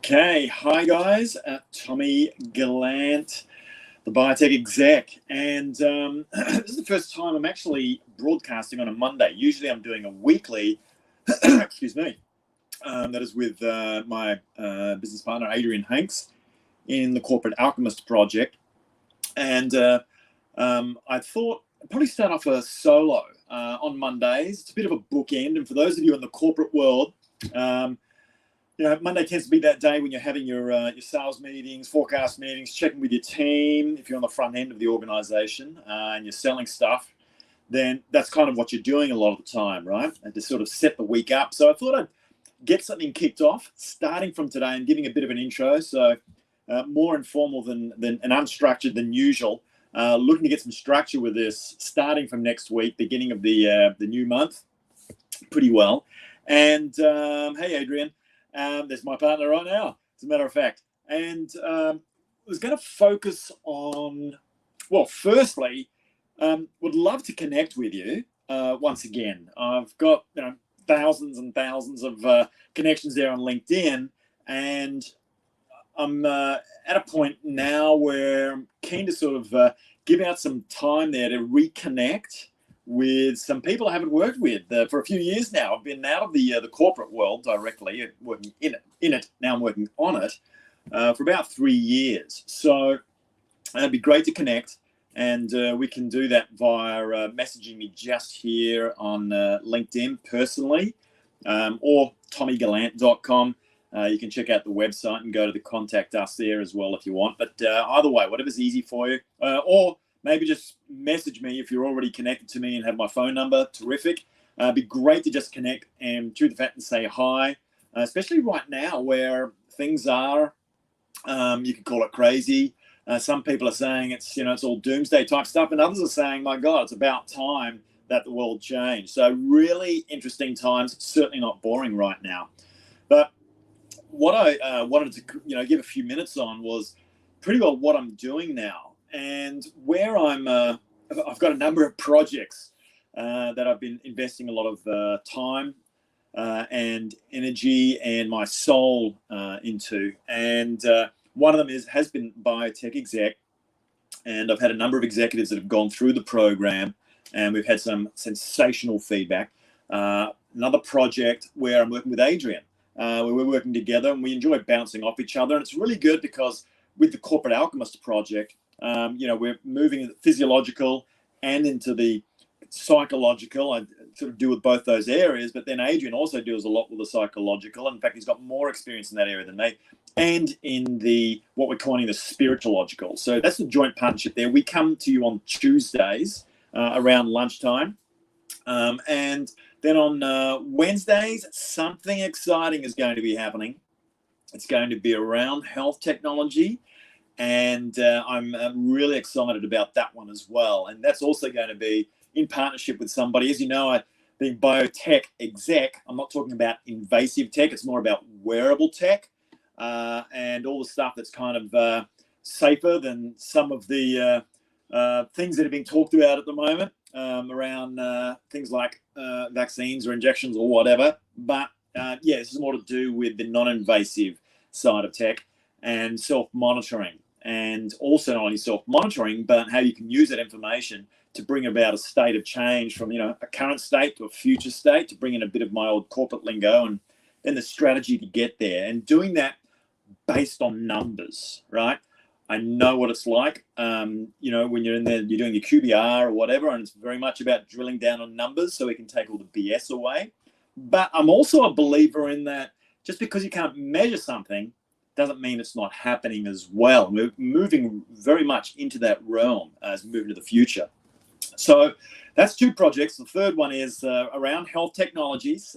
Okay, hi guys, Tommy Gallant, the BioTech Exec, and this is the first time I'm actually broadcasting on a Monday. Usually I'm doing a weekly, excuse me, that is with my business partner Adrian Hanks in the Corporate Alchemist project, and I thought I'd probably start off a solo on Mondays. It's a bit of a bookend, and for those of you in the corporate world, Monday tends to be that day when you're having your sales meetings, forecast meetings, checking with your team. If you're on the front end of the organization and you're selling stuff, then that's kind of what you're doing a lot of the time, right? And to sort of set the week up. So I thought I'd get something kicked off, starting from today and giving a bit of an intro. So more informal than and unstructured than usual. Looking to get some structure with this, starting from next week, beginning of the new month, pretty well. And hey, Adrian. There's my partner right now, as a matter of fact. And I was going to focus on, well, firstly, would love to connect with you once again. I've got thousands and thousands of connections there on LinkedIn, and I'm at a point now where I'm keen to sort of give out some time there to reconnect with some people I haven't worked with for a few years now. I've been out of the corporate world directly, working in it. Now I'm working on it for about 3 years. So it'd be great to connect, and we can do that via messaging me just here on LinkedIn personally, or tommygallant.com. You can check out the website and go to the contact us there as well if you want. But either way, whatever's easy for you, or maybe just message me if you're already connected to me and have my phone number. Terrific. It'd be great to just connect and chew the fat and say hi, especially right now where things are, you could call it crazy. Some people are saying it's all doomsday type stuff, and others are saying, my God, it's about time that the world changed. So really interesting times, certainly not boring right now. But what I wanted to give a few minutes on was pretty well what I'm doing now. And where I've got a number of projects that I've been investing a lot of time and energy and my soul into. And one of them has been BioTech Exec. And I've had a number of executives that have gone through the program, and we've had some sensational feedback. Another project where I'm working with Adrian, where we're working together and we enjoy bouncing off each other. And it's really good because with the Corporate Alchemist project, we're moving into the physiological and into the psychological. I sort of deal with both those areas, but then Adrian also deals a lot with the psychological. In fact, he's got more experience in that area than me, and in the what we're calling the spiritualogical. So that's the joint partnership there. We come to you on Tuesdays around lunchtime, and then on Wednesdays, something exciting is going to be happening. It's going to be around health technology. And I'm really excited about that one as well. And that's also going to be in partnership with somebody. As you know, being BioTech Exec, I'm not talking about invasive tech. It's more about wearable tech and all the stuff that's kind of safer than some of the things that are being talked about at the moment around things like vaccines or injections or whatever. But this is more to do with the non-invasive side of tech and self-monitoring. And also not only self-monitoring, but how you can use that information to bring about a state of change from, a current state to a future state, to bring in a bit of my old corporate lingo, and then the strategy to get there. And doing that based on numbers, right? I know what it's like, when you're in there, you're doing your QBR or whatever, and it's very much about drilling down on numbers so we can take all the BS away. But I'm also a believer in that just because you can't measure something doesn't mean it's not happening as well. We're moving very much into that realm as we move into the future. So that's 2 projects. The third one is around health technologies,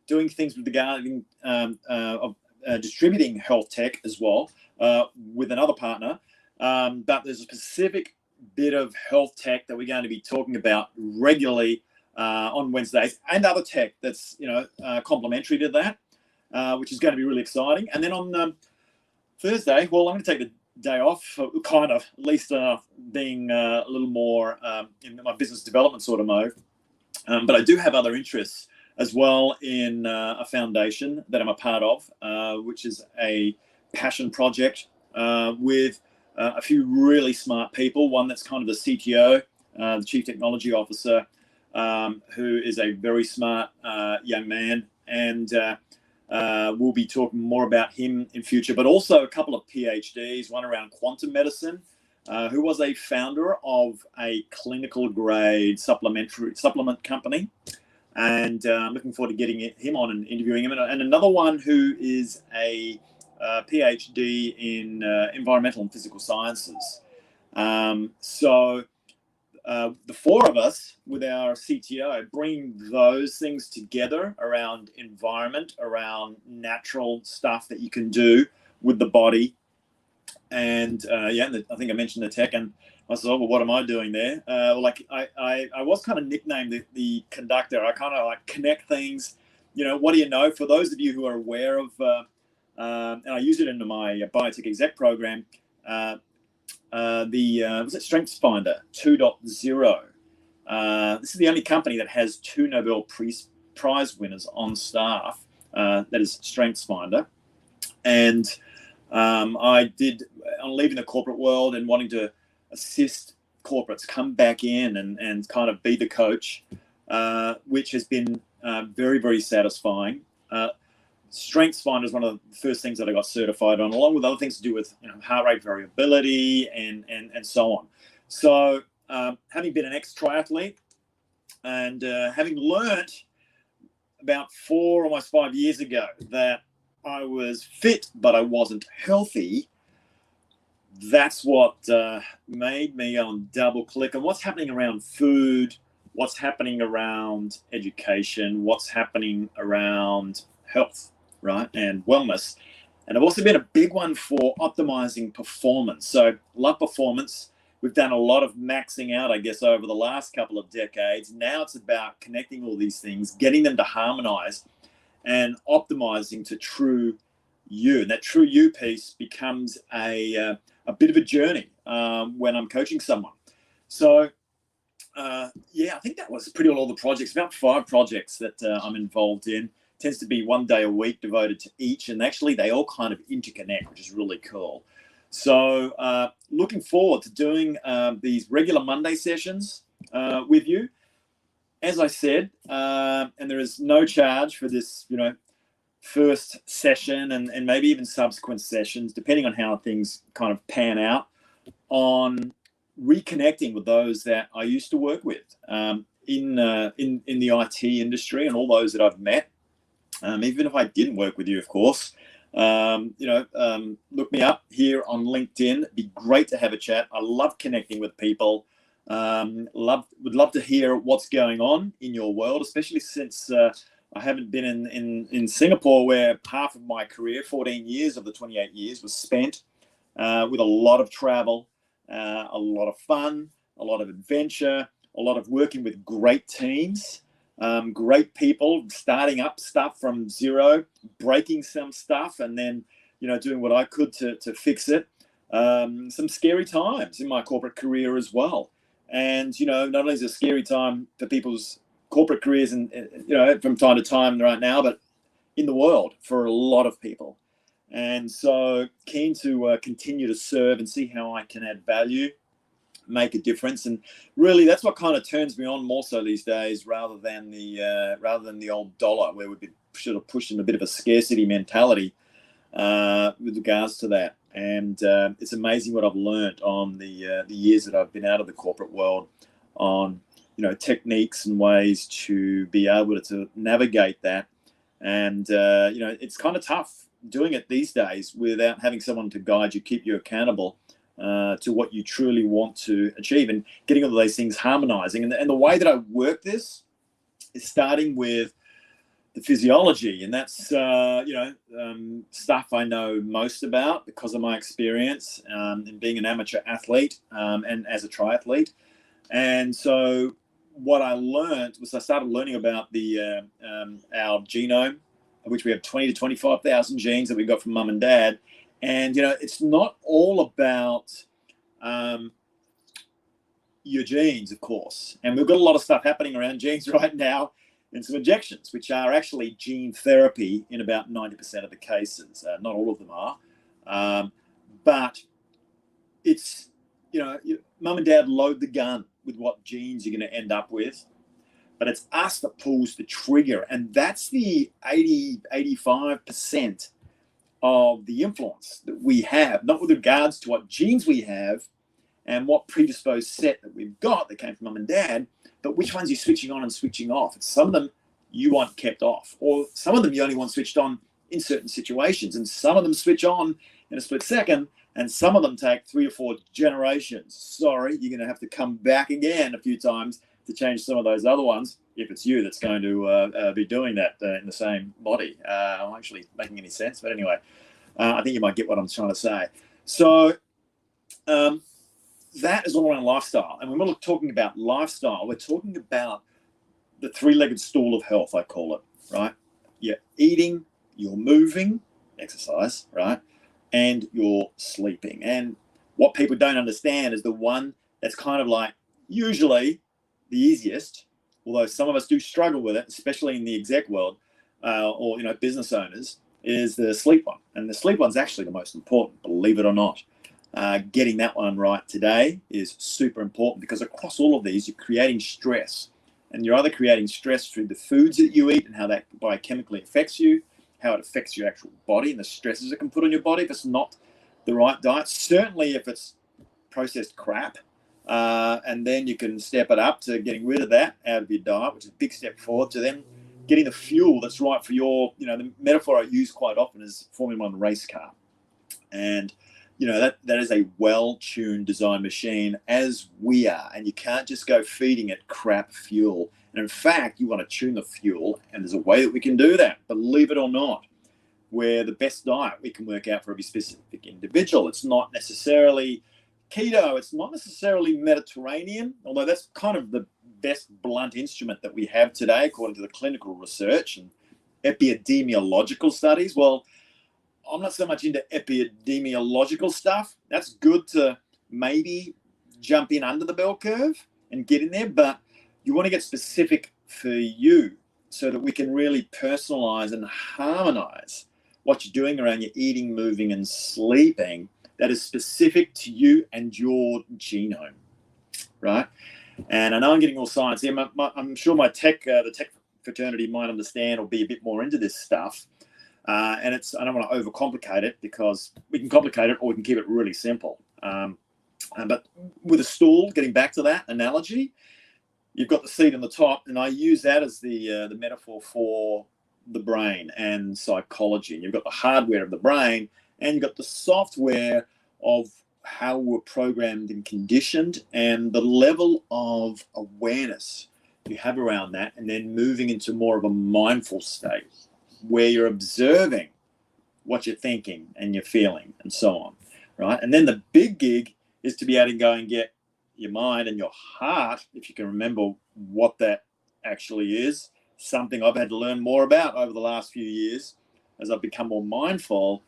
doing things with regarding distributing health tech as well with another partner. But there's a specific bit of health tech that we're going to be talking about regularly on Wednesdays, and other tech that's complementary to that. Which is going to be really exciting. And then on Thursday, well, I'm going to take the day off, kind of, at least being a little more in my business development sort of mode. But I do have other interests as well in a foundation that I'm a part of, which is a passion project with a few really smart people. One that's kind of the CTO, the Chief Technology Officer, who is a very smart young man, and we'll be talking more about him in future, but also a couple of PhDs, one around quantum medicine, who was a founder of a clinical grade supplement company. And I'm looking forward to getting him on and interviewing him. And another one who is a PhD in environmental and physical sciences. So the four of us with our CTO bring those things together around environment, around natural stuff that you can do with the body. And I think I mentioned the tech, and I said, well, what am I doing there? I was kind of nicknamed the conductor. I kind of like connect things. What do you know? For those of you who are aware of, and I use it in my BioTech Exec program, was it Strengths Finder 2.0? This is the only company that has 2 Nobel Prize winners on staff. That is Strengths Finder. And I did, on leaving the corporate world and wanting to assist corporates come back in and kind of be the coach, which has been very, very satisfying. Strengths Finder is one of the first things that I got certified on, along with other things to do with heart rate variability and so on. So having been an ex-triathlete and having learned about 4, almost 5 years ago that I was fit, but I wasn't healthy, that's what made me go and double click on what's happening around food, what's happening around education, what's happening around health, right, and wellness. And I've also been a big one for optimizing performance. So love performance. We've done a lot of maxing out, I guess, over the last couple of decades. Now it's about connecting all these things, getting them to harmonize and optimizing to true you. And that true you piece becomes a bit of a journey when I'm coaching someone. So I think that was pretty well all the projects, about 5 projects that I'm involved in. Tends to be 1 day a week devoted to each, and actually they all kind of interconnect, which is really cool. So looking forward to doing these regular Monday sessions with you. As I said, and there is no charge for this, first session and maybe even subsequent sessions, depending on how things kind of pan out, on reconnecting with those that I used to work with in the IT industry, and all those that I've met. Even if I didn't work with you, of course, look me up here on LinkedIn. It'd be great to have a chat. I love connecting with people. Would love to hear what's going on in your world, especially since I haven't been in Singapore, where half of my career, 14 years of the 28 years, was spent with a lot of travel, a lot of fun, a lot of adventure, a lot of working with great teams. Great people, starting up stuff from zero, breaking some stuff, and then doing what I could to fix it. Some scary times in my corporate career as well, and not only is it a scary time for people's corporate careers and from time to time right now, but in the world for a lot of people. And so keen to continue to serve and see how I can add value, make a difference. And really that's what kind of turns me on more so these days, rather than the old dollar, where we've been sort of pushed in a bit of a scarcity mentality with regards to that. And it's amazing what I've learned on the years that I've been out of the corporate world on techniques and ways to be able to navigate that. And it's kind of tough doing it these days without having someone to guide you, keep you accountable to what you truly want to achieve, and getting all of those things harmonizing. And the way that I work this is starting with the physiology, and that's stuff I know most about because of my experience in being an amateur athlete and as a triathlete. And so what I learned was I started learning about our genome, which we have 20 to 25,000 genes that we got from mum and dad. And, it's not all about your genes, of course. And we've got a lot of stuff happening around genes right now. in some injections, which are actually gene therapy in about 90% of the cases. Not all of them are. But it's, mum and dad load the gun with what genes you're going to end up with. But it's us that pulls the trigger. And that's the 85% of the influence that we have, not with regards to what genes we have and what predisposed set that we've got that came from mum and dad, but which ones you're switching on and switching off. And some of them you want kept off, or some of them you only want switched on in certain situations, and some of them switch on in a split second, and some of them take 3 or 4 generations. Sorry, you're going to have to come back again a few times to change some of those other ones, if it's you that's going to be doing that in the same body. I'm actually making any sense, but anyway, I think you might get what I'm trying to say. So that is all around lifestyle. And when we're talking about lifestyle, we're talking about the 3-legged stool of health, I call it, right? You're eating, you're moving, exercise, right? And you're sleeping. And what people don't understand is the one that's kind of like usually the easiest, although some of us do struggle with it, especially in the exec world or business owners, is the sleep one. And the sleep one's actually the most important, believe it or not. Getting that one right today is super important, because across all of these, you're creating stress. And you're either creating stress through the foods that you eat and how that biochemically affects you, how it affects your actual body and the stresses it can put on your body if it's not the right diet. Certainly if it's processed crap. And then you can step it up to getting rid of that out of your diet, which is a big step forward, to then getting the fuel that's right for your, the metaphor I use quite often is Formula One race car. And that is a well-tuned design machine, as we are, and you can't just go feeding it crap fuel. And in fact, you want to tune the fuel, and there's a way that we can do that, believe it or not, where the best diet we can work out for every specific individual. It's not necessarily keto, it's not necessarily Mediterranean, although that's kind of the best blunt instrument that we have today, according to the clinical research and epidemiological studies. Well, I'm not so much into epidemiological stuff. That's good to maybe jump in under the bell curve and get in there, but you want to get specific for you so that we can really personalize and harmonize what you're doing around your eating, moving, and sleeping that is specific to you and your genome, right? And I know I'm getting all science here. I'm sure the tech fraternity might understand or be a bit more into this stuff. And I don't want to overcomplicate it, because we can complicate it or we can keep it really simple. But with a stool, getting back to that analogy, you've got the seat on the top, and I use that as the metaphor for the brain and psychology. And you've got the hardware of the brain, and you've got the software of how we're programmed and conditioned, and the level of awareness you have around that, and then moving into more of a mindful state where you're observing what you're thinking and you're feeling and so on, right? And then the big gig is to be able to go and get your mind and your heart, if you can remember what that actually is, something I've had to learn more about over the last few years as I've become more mindful,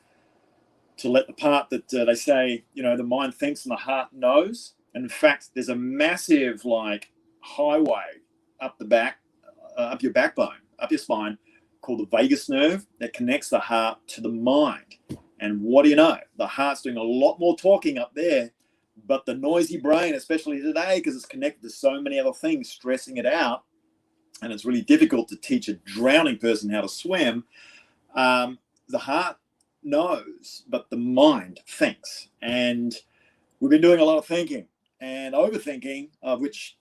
to let the part that they say, the mind thinks and the heart knows. And in fact, there's a massive highway up the back, up your backbone, up your spine, called the vagus nerve, that connects the heart to the mind. And what do you know? The heart's doing a lot more talking up there, but the noisy brain, especially today, because it's connected to so many other things, stressing it out, and it's really difficult to teach a drowning person how to swim. The heart knows, but the mind thinks. And we've been doing a lot of thinking and overthinking, of which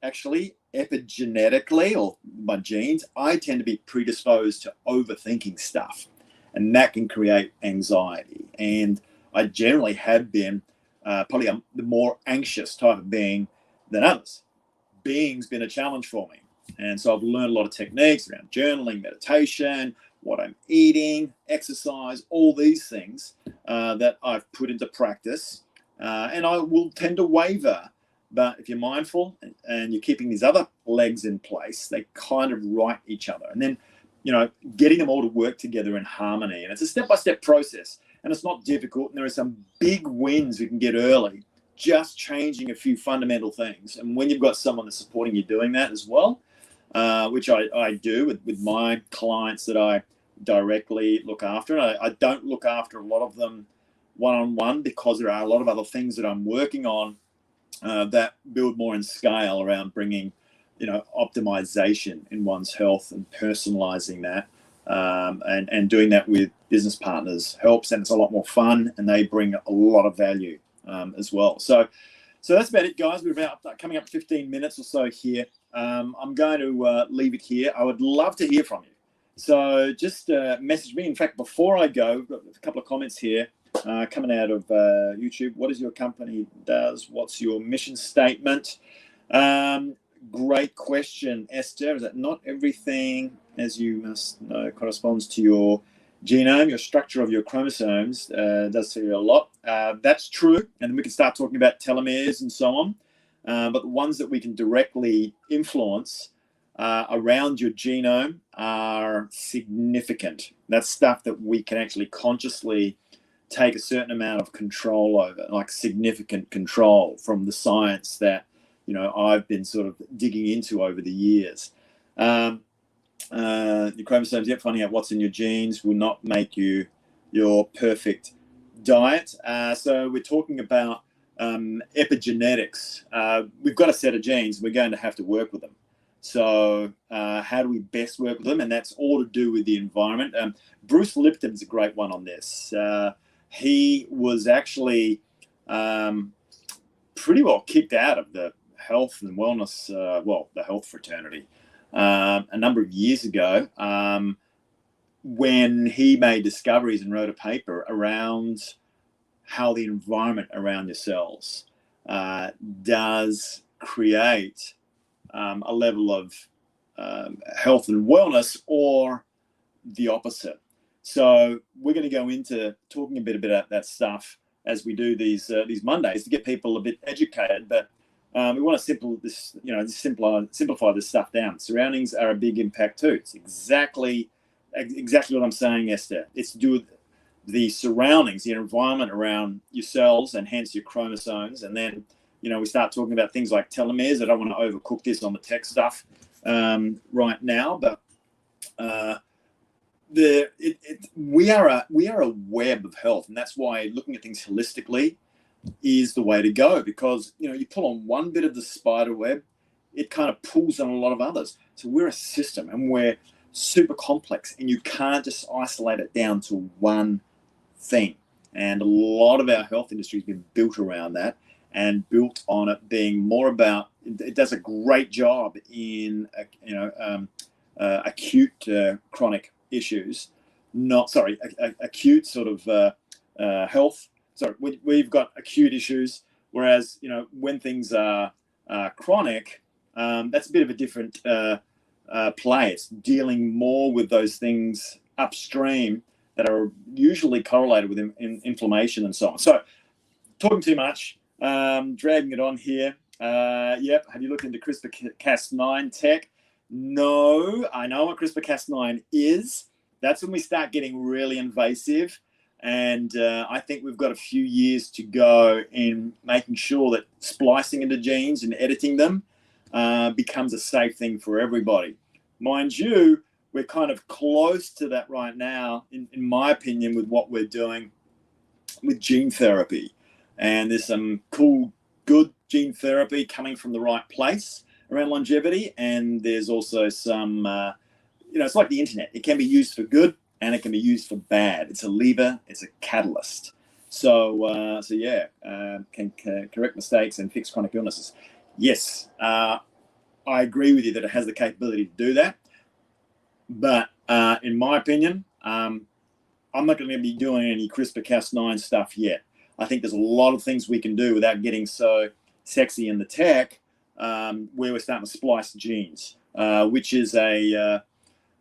actually epigenetically, or my genes, I tend to be predisposed to overthinking stuff, and that can create anxiety. And I generally have been probably the more anxious type of being than others. Being's been a challenge for me, and so I've learned a lot of techniques around journaling, meditation, what I'm eating, exercise, all these things that I've put into practice, and I will tend to waver. But if you're mindful and you're keeping these other legs in place, they kind of right each other. And then, getting them all to work together in harmony. And it's a step-by-step process. And it's not difficult. And there are some big wins we can get early, just changing a few fundamental things. And when you've got someone that's supporting you doing that as well, which I do with my clients that I directly look after. And I don't look after a lot of them one-on-one because there are a lot of other things that I'm working on that build more in scale around bringing, optimization in one's health and personalizing that, and doing that with business partners helps, and it's a lot more fun, and they bring a lot of value as well. So that's about it, guys. We're about coming up 15 minutes or so here. I'm going to leave it here. I would love to hear from you. So just message me. In fact, before I go, we've got a couple of comments here coming out of YouTube. What is your company does? What's your mission statement? Great question, Esther. Is that not everything, as you must know, corresponds to your genome, your structure of your chromosomes does tell you a lot. That's true, and we can start talking about telomeres and so on. But the ones that we can directly influence around your genome are significant. That's stuff that we can actually consciously take a certain amount of control over, like significant control from the science that I've been sort of digging into over the years. Your chromosomes, finding out what's in your genes will not make you your perfect diet. So we're talking about epigenetics. We've got a set of genes. We're going to have to work with them. So how do we best work with them? And that's all to do with the environment. Bruce Lipton's a great one on this. He was actually pretty well kicked out of the health and wellness, the health fraternity, a number of years ago, when he made discoveries and wrote a paper around how the environment around your cells does create a level of health and wellness, or the opposite. So we're going to go into talking a bit about that stuff as we do these Mondays to get people a bit educated. But we want to simplify this stuff down. Surroundings are a big impact too. It's exactly what I'm saying, Esther. It's to do with the surroundings, the environment around your cells, and hence your chromosomes. And then, we start talking about things like telomeres. I don't want to overcook this on the tech stuff right now, but we are a web of health, and that's why looking at things holistically is the way to go, because you pull on one bit of the spider web, it kind of pulls on a lot of others. So we're a system, and we're super complex, and you can't just isolate it down to one thing. And a lot of our health industry has been built around that, and built on it being more about, it does a great job in acute chronic issues, acute sort of health. So we've got acute issues, whereas when things are chronic, that's a bit of a different play. It's dealing more with those things upstream that are usually correlated with inflammation and so on. So talking too much, dragging it on here. Have you looked into CRISPR-Cas9 tech? No, I know what CRISPR-Cas9 is. That's when we start getting really invasive. And I think we've got a few years to go in making sure that splicing into genes and editing them becomes a safe thing for everybody. Mind you, we're kind of close to that right now, in my opinion, with what we're doing with gene therapy. And there's some cool, good gene therapy coming from the right place around longevity. And there's also some, it's like the internet. It can be used for good, and it can be used for bad. It's a lever, it's a catalyst. So can correct mistakes and fix chronic illnesses. Yes, I agree with you that it has the capability to do that. But in my opinion, I'm not going to be doing any CRISPR-Cas9 stuff yet. I think there's a lot of things we can do without getting so sexy in the tech, where we're starting to splice genes, which is right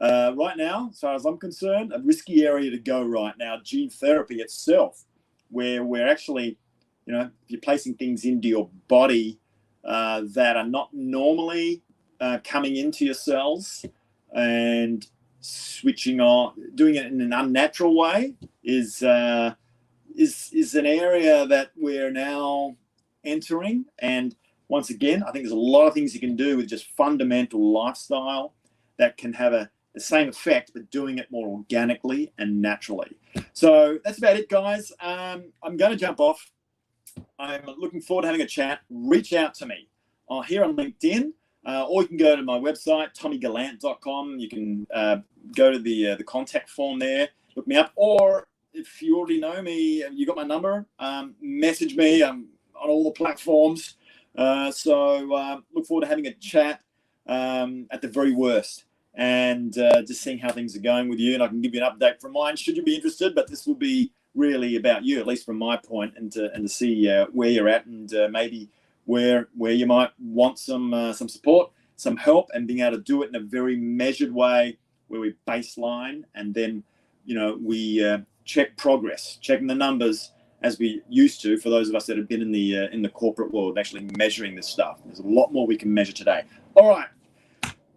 now, as far as I'm concerned, a risky area to go right now. Gene therapy itself, where we're actually, if you're placing things into your body that are not normally coming into your cells, and switching on, doing it in an unnatural way, is an area that we're now entering. And once again, I think there's a lot of things you can do with just fundamental lifestyle that can have the same effect, but doing it more organically and naturally. So that's about it, guys. I'm going to jump off. I'm looking forward to having a chat. Reach out to me here on LinkedIn, or you can go to my website, tommygallant.com. You can go to the contact form there, look me up, or if you already know me, you got my number, message me. I'm on all the platforms. So look forward to having a chat at the very worst, and just seeing how things are going with you. And I can give you an update from mine should you be interested, but this will be really about you, at least from my point, and to see where you're at, and maybe where you might want some support, some help, and being able to do it in a very measured way where we baseline, and then we check progress, checking the numbers as we used to, for those of us that have been in the corporate world, actually measuring this stuff. There's a lot more we can measure today. All right,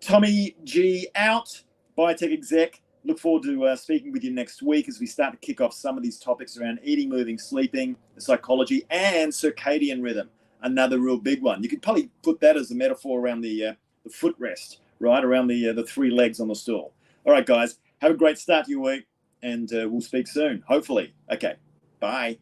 Tommy G out, BioTech Exec. Look forward to speaking with you next week as we start to kick off some of these topics around eating, moving, sleeping, the psychology, and circadian rhythm. Another real big one. You could probably put that as a metaphor around the footrest, right? Around the three legs on the stool. All right, guys, have a great start to your week, and we'll speak soon, hopefully. Okay, bye.